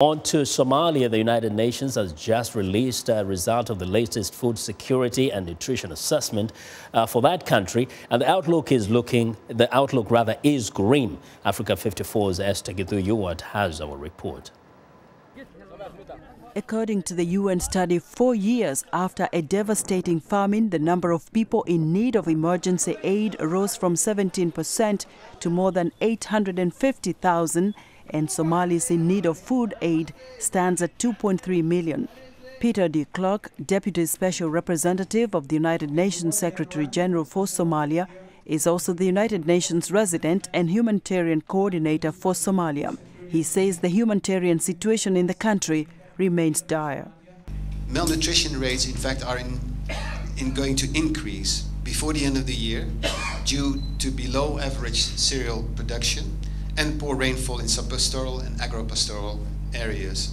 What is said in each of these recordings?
On to Somalia, the United Nations has just released a result of the latest food security and nutrition assessment for that country, and the outlook is grim. Africa 54's Esther Githui-Ewart has our report. According to the UN study, 4 years after a devastating famine, the number of people in need of emergency aid rose from 17% to more than 850,000, and Somalis in need of food aid stands at 2.3 million. Peter de Klerk, Deputy Special Representative of the United Nations Secretary General for Somalia, is also the United Nations resident and humanitarian coordinator for Somalia. He says the humanitarian situation in the country remains dire. Malnutrition rates, in fact, are going to increase before the end of the year due to below average cereal production and poor rainfall in subpastoral and agropastoral areas.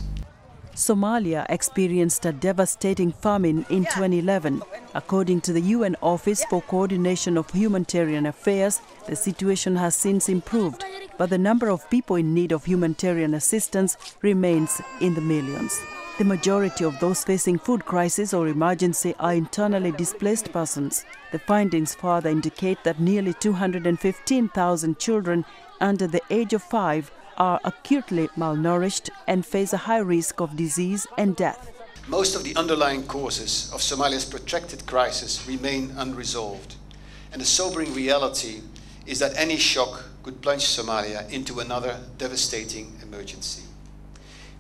Somalia experienced a devastating famine in 2011. According to the UN Office for Coordination of Humanitarian Affairs, the situation has since improved, but the number of people in need of humanitarian assistance remains in the millions. The majority of those facing food crisis or emergency are internally displaced persons. The findings further indicate that nearly 215,000 children under the age of 5 are acutely malnourished and face a high risk of disease and death. Most of the underlying causes of Somalia's protracted crisis remain unresolved, and the sobering reality is that any shock could plunge Somalia into another devastating emergency.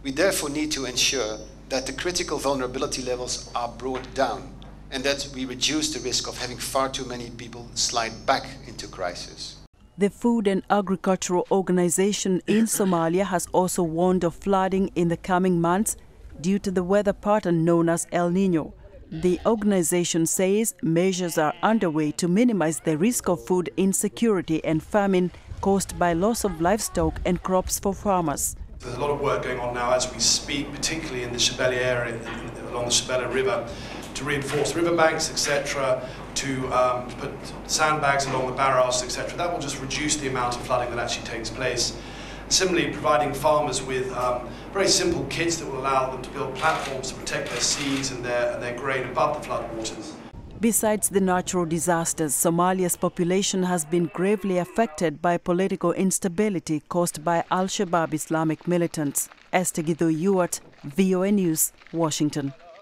We therefore need to ensure that the critical vulnerability levels are brought down and that we reduce the risk of having far too many people slide back into crisis. The Food and Agricultural Organization in Somalia has also warned of flooding in the coming months due to the weather pattern known as El Niño. The organization says measures are underway to minimize the risk of food insecurity and famine caused by loss of livestock and crops for farmers. There's a lot of work going on now as we speak, particularly in the Shabelle area, along the Shabelle River, to reinforce riverbanks, etc., to put sandbags along the barrages, etc. That will just reduce the amount of flooding that actually takes place. Similarly, providing farmers with very simple kits that will allow them to build platforms to protect their seeds and their grain above the floodwaters. Besides the natural disasters, Somalia's population has been gravely affected by political instability caused by Al-Shabaab Islamic militants. Esther Githui-Ewart, VOA News, Washington.